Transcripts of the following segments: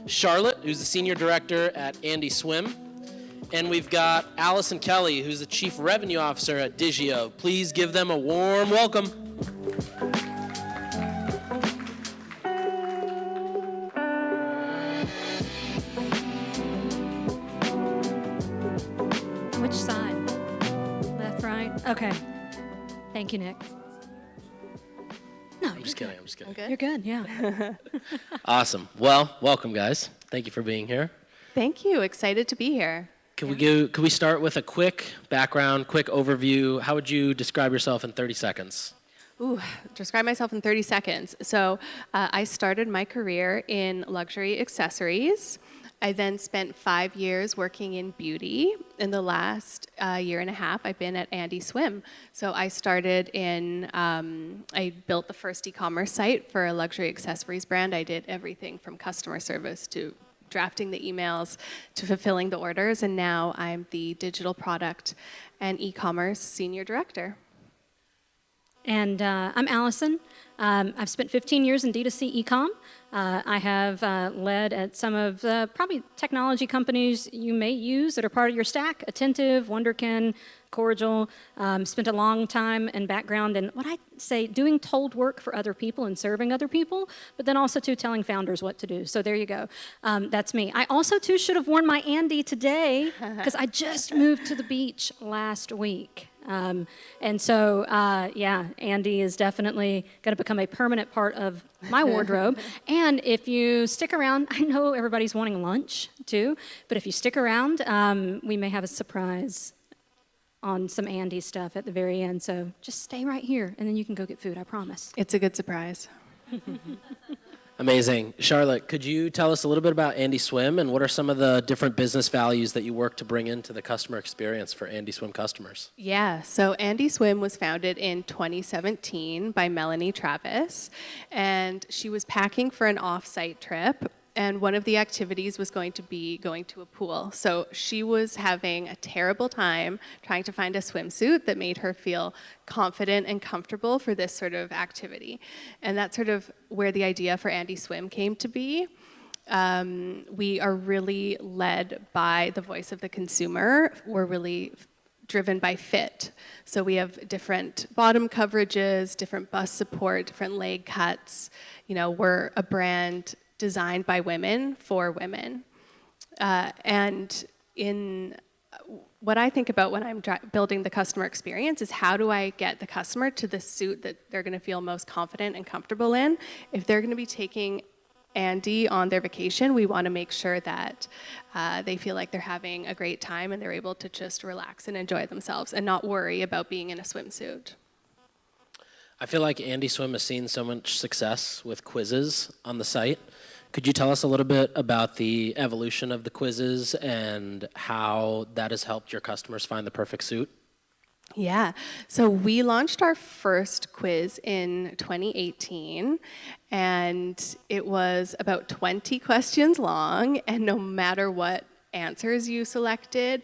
Charlotte, who's the senior director at Andie Swim. And we've got Allison Kelly, who's the chief revenue officer at Digioh. Please give them a warm welcome. Which side? Left, right? Okay. Thank you, Nik. No, I'm just kidding. I'm good. You're good, yeah. Awesome. Well, welcome, guys. Thank you for being here. Thank you. Excited to be here. Could we start with a quick background, quick overview? How would you describe yourself in 30 seconds? Ooh, describe myself in 30 seconds. So I started my career in luxury accessories. I then spent 5 years working in beauty. In the last year and a half, I've been at Andie Swim. So I started I built the first e-commerce site for a luxury accessories brand. I did everything from customer service to drafting the emails to fulfilling the orders. And now I'm the digital product and e-commerce senior director. And I'm Allison. I've spent 15 years in D2C e-com. I have led at some of the probably technology companies you may use that are part of your stack: Attentive, Wonderkin, Cordial. Spent a long time in background in what I say doing told work for other people and serving other people, but then also too telling founders what to do. So there you go. That's me. I also too should have worn my Andie today because I just moved to the beach last week. And so, yeah, Andie is definitely going to become a permanent part of my wardrobe. And if you stick around, I know everybody's wanting lunch too, but if you stick around, we may have a surprise on some Andie stuff at the very end. So just stay right here, and then you can go get food, I promise. It's a good surprise. Amazing. Charlotte, could you tell us a little bit about Andie Swim and what are some of the different business values that you work to bring into the customer experience for Andie Swim customers? Yeah, so Andie Swim was founded in 2017 by Melanie Travis, and she was packing for an off-site trip, and one of the activities was going to be going to a pool. So she was having a terrible time trying to find a swimsuit that made her feel confident and comfortable for this sort of activity. And that's sort of where the idea for Andie Swim came to be. We are really led by the voice of the consumer. We're really driven by fit. So we have different bottom coverages, different bust support, different leg cuts. You know, we're a brand designed by women for women. And in what I think about when I'm building the customer experience is how do I get the customer to the suit that they're going to feel most confident and comfortable in. If they're going to be taking Andie on their vacation, we want to make sure that they feel like they're having a great time and they're able to just relax and enjoy themselves and not worry about being in a swimsuit. I feel like Andie Swim has seen so much success with quizzes on the site. Could you tell us a little bit about the evolution of the quizzes and how that has helped your customers find the perfect suit? Yeah, so we launched our first quiz in 2018, and it was about 20 questions long, and no matter what answers you selected,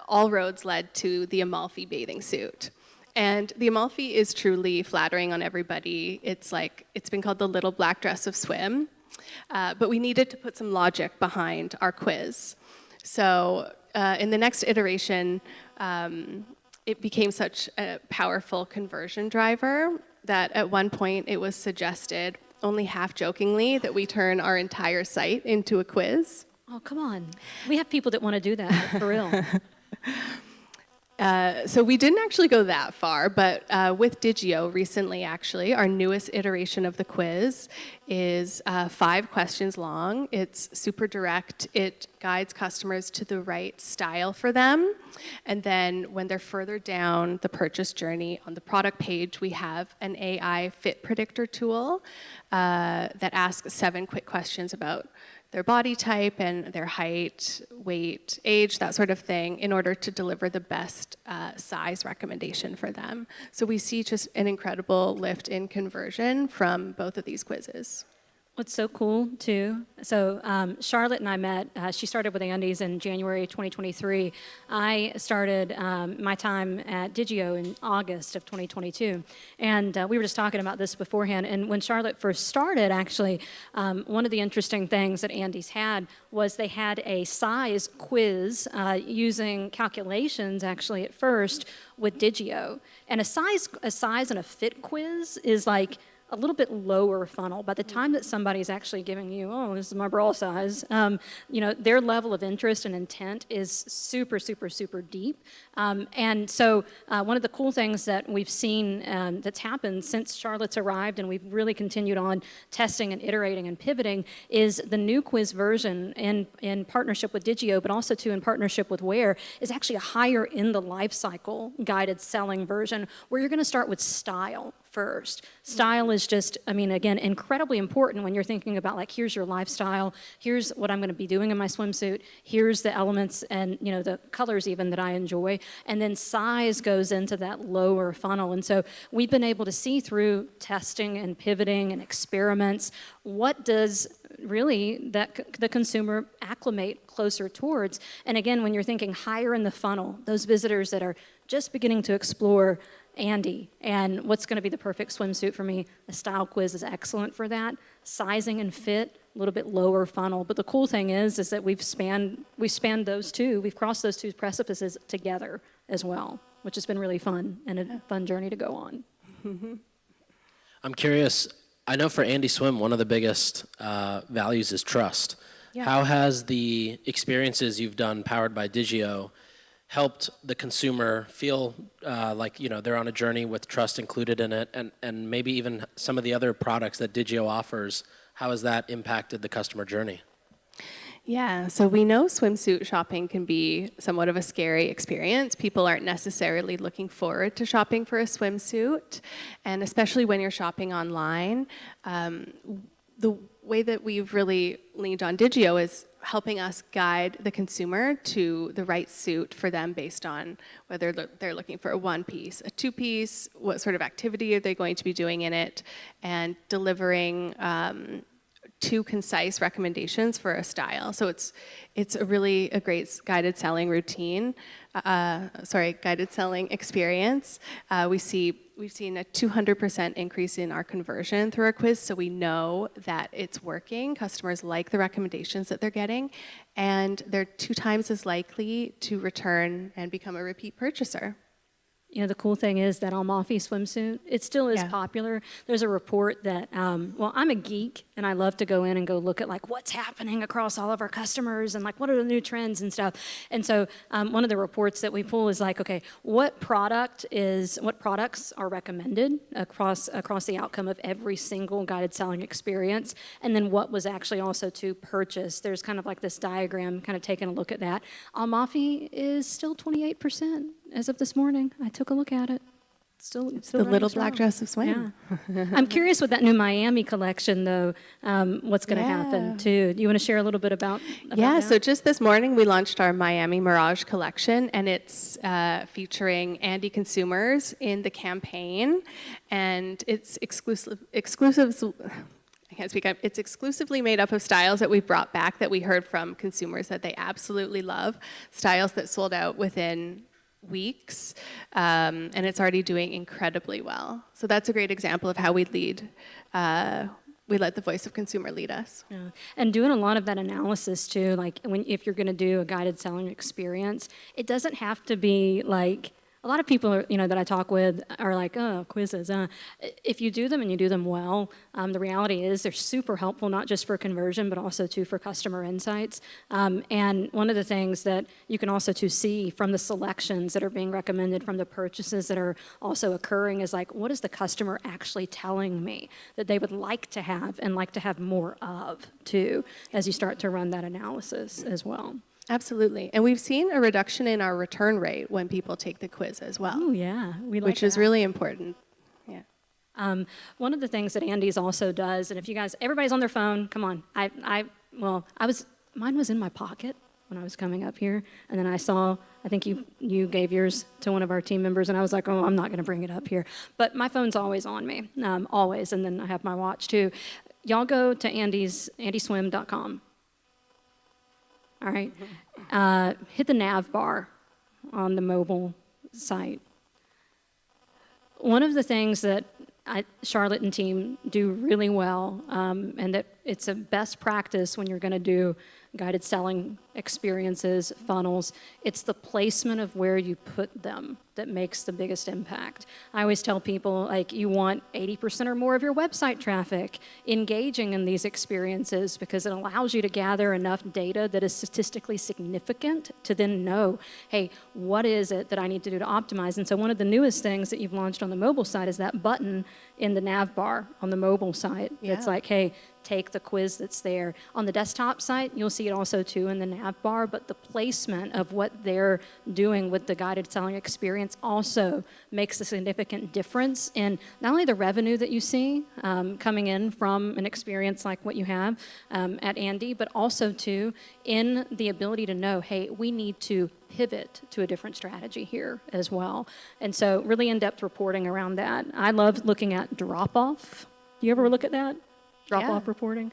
all roads led to the Amalfi bathing suit. And the Amalfi is truly flattering on everybody. It's been called the little black dress of swim. But we needed to put some logic behind our quiz. So in the next iteration, it became such a powerful conversion driver that at one point it was suggested, only half jokingly, that we turn our entire site into a quiz. Oh, come on. We have people that want to do that, for real. So we didn't actually go that far, but with Digioh recently, actually, our newest iteration of the quiz is 5 questions long. It's super direct. It guides customers to the right style for them. And then when they're further down the purchase journey on the product page, we have an AI fit predictor tool that asks 7 quick questions about their body type and their height, weight, age, that sort of thing, in order to deliver the best size recommendation for them. So we see just an incredible lift in conversion from both of these quizzes. What's so cool too, so Charlotte and I met, she started with Andes in January 2023. I started my time at Digioh in August of 2022. And we were just talking about this beforehand. And when Charlotte first started, actually, one of the interesting things that Andes had was they had a size quiz using calculations actually at first with Digioh. And a size and a fit quiz is like a little bit lower funnel. By the time that somebody's actually giving you, oh, this is my bra size, their level of interest and intent is super, super, super deep. And so one of the cool things that we've seen that's happened since Charlotte's arrived, and we've really continued on testing and iterating and pivoting, is the new quiz version in partnership with Digioh, but also too in partnership with Where, is actually a higher in the life cycle guided selling version where you're going to start with style first. Style is just, again, incredibly important when you're thinking about like, here's your lifestyle, here's what I'm going to be doing in my swimsuit, here's the elements and, the colors even that I enjoy, and then size goes into that lower funnel. And so we've been able to see through testing and pivoting and experiments, what does really the consumer acclimate closer towards. And again, when you're thinking higher in the funnel, those visitors that are just beginning to explore Andie and what's going to be the perfect swimsuit for me, a style quiz is excellent for that. Sizing and fit, a little bit lower funnel. But the cool thing is that we've spanned those two, we've crossed those two precipices together as well, which has been really fun and a fun journey to go on. I'm curious, I know for Andie Swim, one of the biggest values is trust. Yeah. How has the experiences you've done powered by Digioh helped the consumer feel like they're on a journey with trust included in it, and maybe even some of the other products that Digioh offers, how has that impacted the customer journey? Yeah, so we know swimsuit shopping can be somewhat of a scary experience. People aren't necessarily looking forward to shopping for a swimsuit, and especially when you're shopping online. The way that we've really leaned on Digioh is helping us guide the consumer to the right suit for them based on whether they're looking for a one-piece, a two-piece, what sort of activity are they going to be doing in it, and delivering two concise recommendations for a style. So it's a great guided selling routine. Guided selling experience. We've seen a 200% increase in our conversion through our quiz, so we know that it's working. Customers like the recommendations that they're getting, and they're 2 times as likely to return and become a repeat purchaser. The cool thing is that Amalfi swimsuit, it still is popular. There's a report that, I'm a geek, and I love to go in and go look at, like, what's happening across all of our customers and, like, what are the new trends and stuff. And so one of the reports that we pull is, like, okay, what products are recommended across the outcome of every single guided selling experience, and then what was actually also to purchase. There's kind of like this diagram kind of taking a look at that. Amalfi is still 28%. As of this morning, I took a look at it. It's still the little black dress of swim. Yeah. I'm curious with that new Miami collection, though, what's going to happen, too. Do you want to share a little bit about that? So just this morning, we launched our Miami Mirage collection, and it's featuring Andie consumers in the campaign, and it's exclusive. I can't speak up. It's exclusively made up of styles that we brought back that we heard from consumers that they absolutely love, styles that sold out within weeks, and it's already doing incredibly well. So that's a great example of how we lead. We let the voice of consumer lead us. Yeah. And doing a lot of that analysis too, like if you're going to do a guided selling experience, it doesn't have to be like. A lot of people are, that I talk with are like, oh, quizzes. If you do them and you do them well, the reality is they're super helpful, not just for conversion, but also too for customer insights. And one of the things that you can also too see from the selections that are being recommended, from the purchases that are also occurring, is like, what is the customer actually telling me that they would like to have and like to have more of too, as you start to run that analysis as well. Absolutely. And we've seen a reduction in our return rate when people take the quiz as well. Oh, yeah. Which is really important. Yeah. One of the things that Andie's also does, and if you guys, everybody's on their phone, come on. Mine was in my pocket when I was coming up here, and then I think you gave yours to one of our team members, and I was like, oh, I'm not going to bring it up here. But my phone's always on me, always, and then I have my watch too. y'all go to andieswim.com. All right. Hit the nav bar on the mobile site. One of the things that Charlotte and team do really well, and that it's a best practice when you're going to do guided selling experiences, funnels, it's the placement of where you put them that makes the biggest impact. I always tell people, like, you want 80% or more of your website traffic engaging in these experiences because it allows you to gather enough data that is statistically significant to then know, hey, what is it that I need to do to optimize? And so one of the newest things that you've launched on the mobile side is that button in the nav bar on the mobile site. Yeah. It's like, hey, take the quiz that's there. On the desktop site, you'll see it also too in the nav bar, but the placement of what they're doing with the guided selling experience also makes a significant difference in not only the revenue that you see coming in from an experience like what you have at Andie, but also too in the ability to know, hey, we need to pivot to a different strategy here as well. And so really in-depth reporting around that. I love looking at drop-off. Do you ever look at that? Drop-off reporting.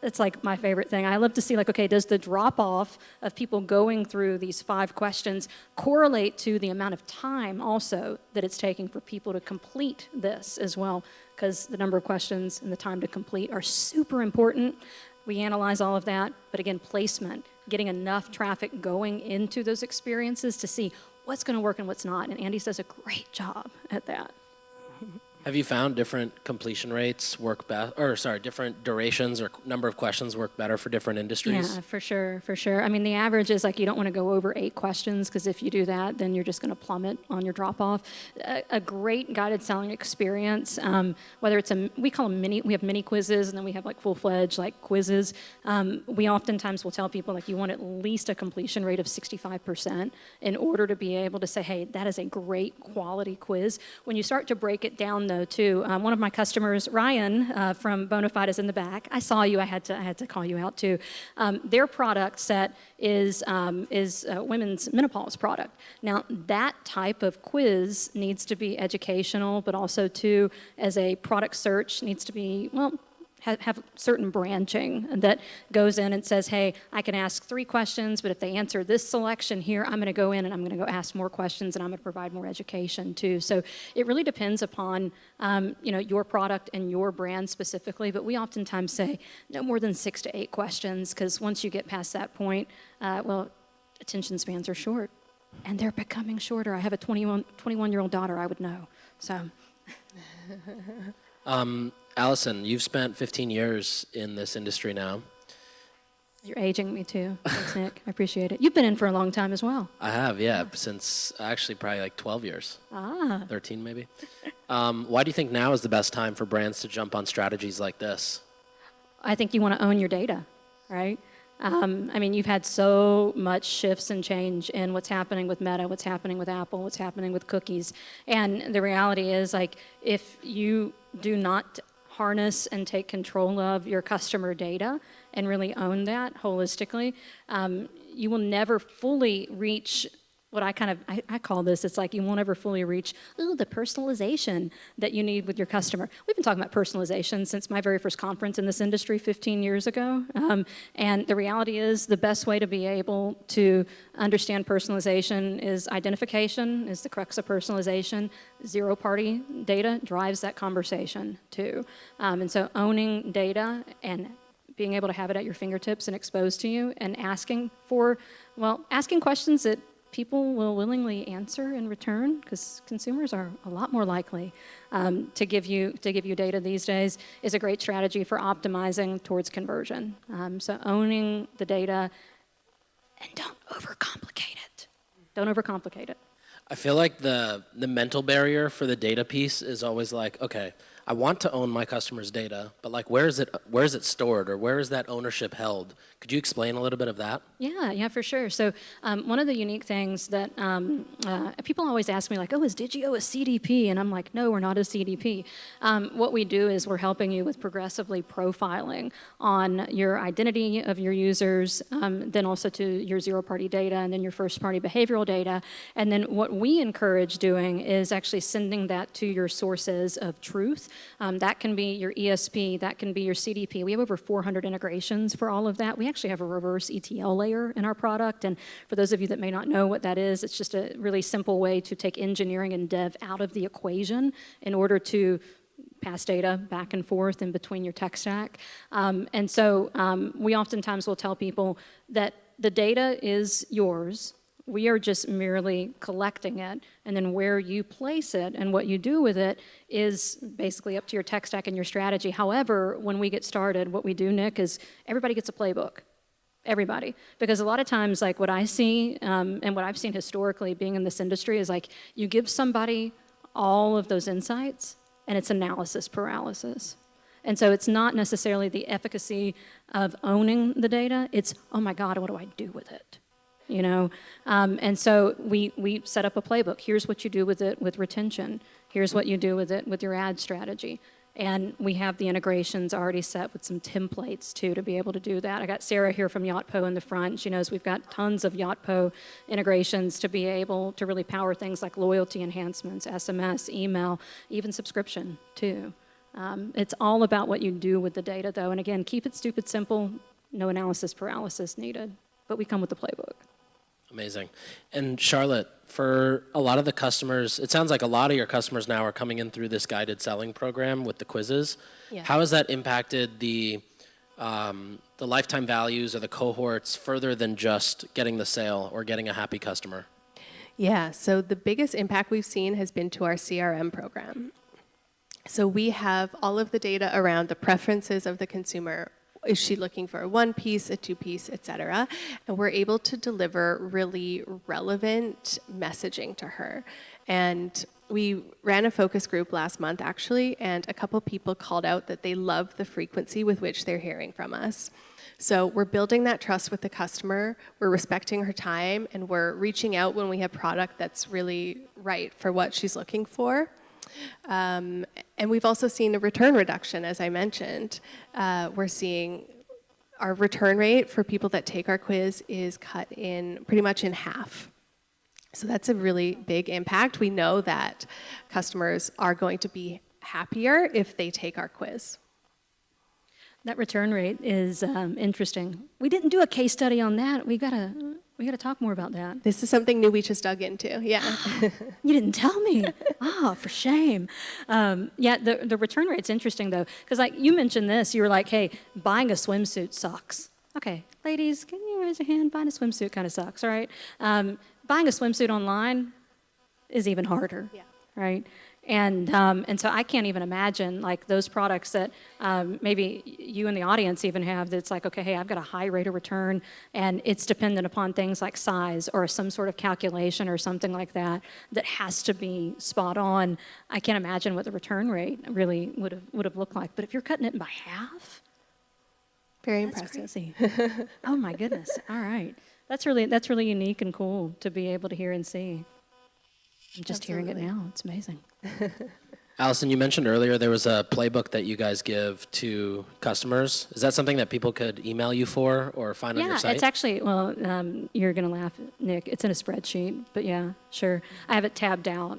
It's like my favorite thing. I love to see, like, okay, does the drop-off of people going through these 5 questions correlate to the amount of time also that it's taking for people to complete this as well? Because the number of questions and the time to complete are super important. We analyze all of that, but again, placement, getting enough traffic going into those experiences to see what's going to work and what's not. And Andie does a great job at that. Have you found different completion rates work best, or sorry, different durations or number of questions work better for different industries? Yeah, for sure, for sure. I mean, the average is like you don't want to go over 8 questions because if you do that, then you're just going to plummet on your drop-off. A great guided selling experience, whether it's we call them we have mini quizzes and then we have like full-fledged like quizzes. We oftentimes will tell people like you want at least a completion rate of 65% in order to be able to say, hey, that is a great quality quiz. When you start to break it down though too, one of my customers, Ryan from Bonafide, is in the back. I saw you. I had to call you out too. Their product set is women's menopause product. Now that type of quiz needs to be educational, but also too as a product search needs to be have certain branching that goes in and says, hey, I can ask 3 questions, but if they answer this selection here, I'm going to go in and I'm going to go ask more questions and I'm going to provide more education too. So it really depends upon your product and your brand specifically, but we oftentimes say no more than 6 to 8 questions because once you get past that point, attention spans are short and they're becoming shorter. I have a 21-year-old daughter, I would know. So. Allison, you've spent 15 years in this industry now. You're aging me too. Thanks, Nik. I appreciate it. You've been in for a long time as well. I have, yeah, since actually probably like 12 years. 13 maybe. Why do you think now is the best time for brands to jump on strategies like this? I think you want to own your data, right? You've had so much shifts and change in what's happening with Meta, what's happening with Apple, what's happening with cookies. And the reality is, like, if you do not harness and take control of your customer data and really own that holistically, you will never fully reach what I call this, it's like you won't ever fully reach the personalization that you need with your customer. We've been talking about personalization since my very first conference in this industry 15 years ago. And the reality is the best way to be able to understand personalization is identification, is the crux of personalization. Zero-party data drives that conversation too. And so owning data and being able to have it at your fingertips and exposed to you and asking questions that people will willingly answer in return, because consumers are a lot more likely to give you data these days, is a great strategy for optimizing towards conversion. So owning the data, and don't overcomplicate it. Don't overcomplicate it. I feel like the mental barrier for the data piece is always like, okay, I want to own my customer's data, but like where is it stored, or where is that ownership held? Could you explain a little bit of that? Yeah, for sure. So one of the unique things that people always ask me, like, is Digioh a CDP? And I'm like, no, we're not a CDP. What we do is we're helping you with progressively profiling on your identity of your users, then also to your zero-party data, and then your first-party behavioral data. And then what we encourage doing is actually sending that to your sources of truth That can be your ESP, that can be your CDP. We have over 400 integrations for all of that. We actually have a reverse ETL layer in our product, and for those of you that may not know what that is, it's just a really simple way to take engineering and dev out of the equation in order to pass data back and forth in between your tech stack. And so we oftentimes will tell people that the data is yours. We are just merely collecting it, and then where you place it and what you do with it is basically up to your tech stack and your strategy. However, when we get started, what we do, Nick, is everybody gets a playbook. Everybody. Because a lot of times, like what I see and what I've seen historically being in this industry is like you give somebody all of those insights, and it's analysis paralysis. And so it's not necessarily the efficacy of owning the data, it's, oh my God, what do I do with it? You know, and so we set up a playbook. Here's what you do with it with retention. Here's what you do with it with your ad strategy. And we have the integrations already set with some templates too to be able to do that. I got Sarah here from YachtPo in the front. She knows we've got tons of YachtPo integrations to be able to really power things like loyalty enhancements, SMS, email, even subscription too. It's all about what you do with the data though. And again, keep it stupid simple, no analysis paralysis needed, but we come with the playbook. Amazing. And Charlotte, for a lot of the customers, it sounds like a lot of your customers now are coming in through this guided selling program with the quizzes. Yeah. How has that impacted the lifetime values or the cohorts further than just getting the sale or getting a happy customer? Yeah, so the biggest impact we've seen has been to our CRM program. So we have all of the data around the preferences of the consumer. Is she looking for a one piece, a two piece, et cetera? And we're able to deliver really relevant messaging to her. And we ran a focus group last month, actually, and a couple people called out that they love the frequency with which they're hearing from us. So we're building that trust with the customer, we're respecting her time, and we're reaching out when we have product that's really right for what she's looking for. And we've also seen a return reduction, as I mentioned. We're seeing our return rate for people that take our quiz is cut in pretty much in half. So that's a really big impact. We know that customers are going to be happier if they take our quiz. That return rate is interesting. We didn't do a case study on that. We gotta talk more about that. This is something new we just dug into, yeah. You didn't tell me. Oh, for shame. Yeah, the return rate's interesting though, because like you mentioned this, you were like, hey, buying a swimsuit sucks. Okay, ladies, can you raise your hand? Buying a swimsuit kind of sucks, all right? Buying a swimsuit online is even harder, Yeah. right? And so I can't even imagine like those products that maybe you in the audience even have that's like, okay, hey, I've got a high rate of return and it's dependent upon things like size or some sort of calculation or something like that that has to be spot on. I can't imagine what the return rate really would have looked like. But if you're cutting it by half, Very that's impressive. crazy. Oh my goodness. All right. That's really unique and cool to be able to hear and see. I'm just hearing it now. It's amazing. Allison, you mentioned earlier there was a playbook that you guys give to customers. Is that something that people could email you for or find on your site? Yeah, it's actually, well, you're going to laugh, Nick. It's in a spreadsheet, but yeah, sure. I have it tabbed out.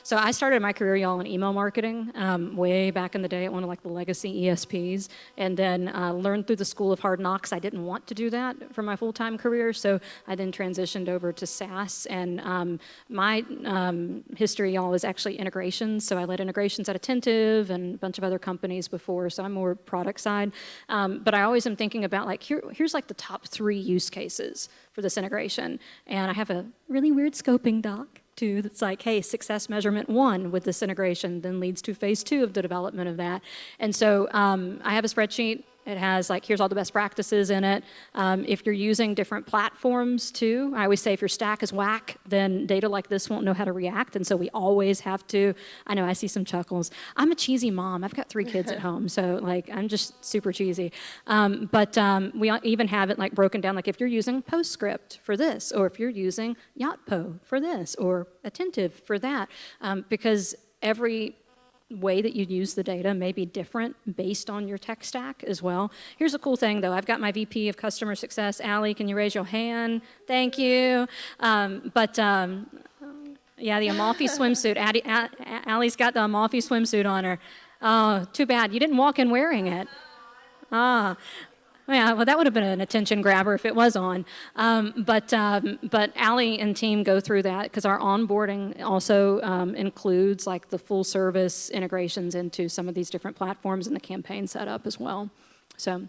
So I started my career, y'all, in email marketing way back in the day at one of like the legacy ESPs, and then learned through the School of Hard Knocks. I didn't want to do that for my full-time career, so I then transitioned over to SaaS, and my history, y'all, is actually integrations. So I led integrations at Attentive and a bunch of other companies before, so I'm more product side. But I always am thinking about like, here's like the top 3 use cases for this integration. And I have a really weird scoping doc too that's like, hey, success measurement 1 with this integration then leads to phase 2 of the development of that. And so I have a spreadsheet. It has like, here's all the best practices in it. If you're using different platforms too, I always say if your stack is whack, then data like this won't know how to react. And so we always have to, I know I see some chuckles. I'm a cheesy mom. I've got 3 kids at home. So like, I'm just super cheesy. But we even have it like broken down, like if you're using PostScript for this, or if you're using YachtPo for this, or Attentive for that, because every way that you use the data may be different based on your tech stack as well. Here's a cool thing though. I've got my VP of Customer Success, Allie. Can you raise your hand? Thank you. Yeah, the Amalfi swimsuit. Allie's got the Amalfi swimsuit on her. Oh, too bad. You didn't walk in wearing it. Ah. Yeah, well, that would have been an attention grabber if it was on. But Allie and team go through that because our onboarding also includes like the full service integrations into some of these different platforms and the campaign setup as well. So.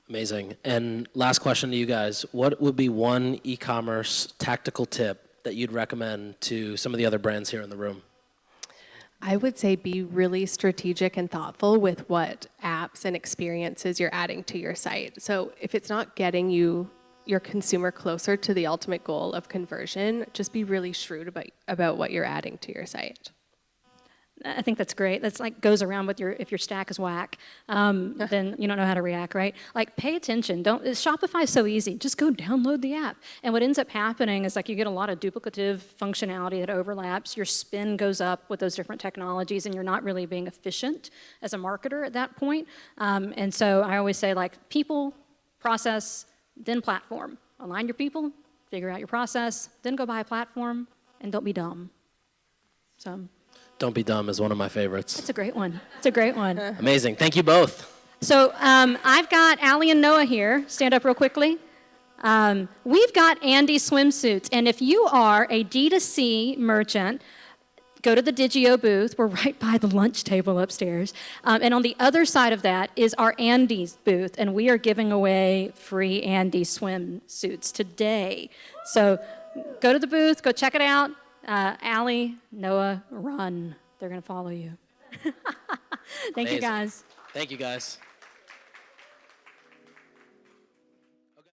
Amazing. And last question to you guys. What would be one e-commerce tactical tip that you'd recommend to some of the other brands here in the room? I would say be really strategic and thoughtful with what apps and experiences you're adding to your site. So if it's not getting your consumer closer to the ultimate goal of conversion, just be really shrewd about what you're adding to your site. I think that's great. That's like goes around with if your stack is whack, then you don't know how to react, right? Like pay attention. Shopify is so easy. Just go download the app. And what ends up happening is like you get a lot of duplicative functionality that overlaps. Your spin goes up with those different technologies, and you're not really being efficient as a marketer at that point. And so I always say like people, process, then platform. Align your people, figure out your process, then go buy a platform, and don't be dumb. So. Don't be dumb is one of my favorites. It's a great one. It's a great one. Amazing. Thank you both. So I've got Allie and Noah here. Stand up real quickly. We've got Andie swimsuits. And if you are a D2C merchant, go to the Digioh booth. We're right by the lunch table upstairs. And on the other side of that is our Andie's booth. And we are giving away free Andie swimsuits today. So go to the booth. Go check it out. Allie, Noah, run. They're going to follow you. Thank you, guys. Thank you, guys.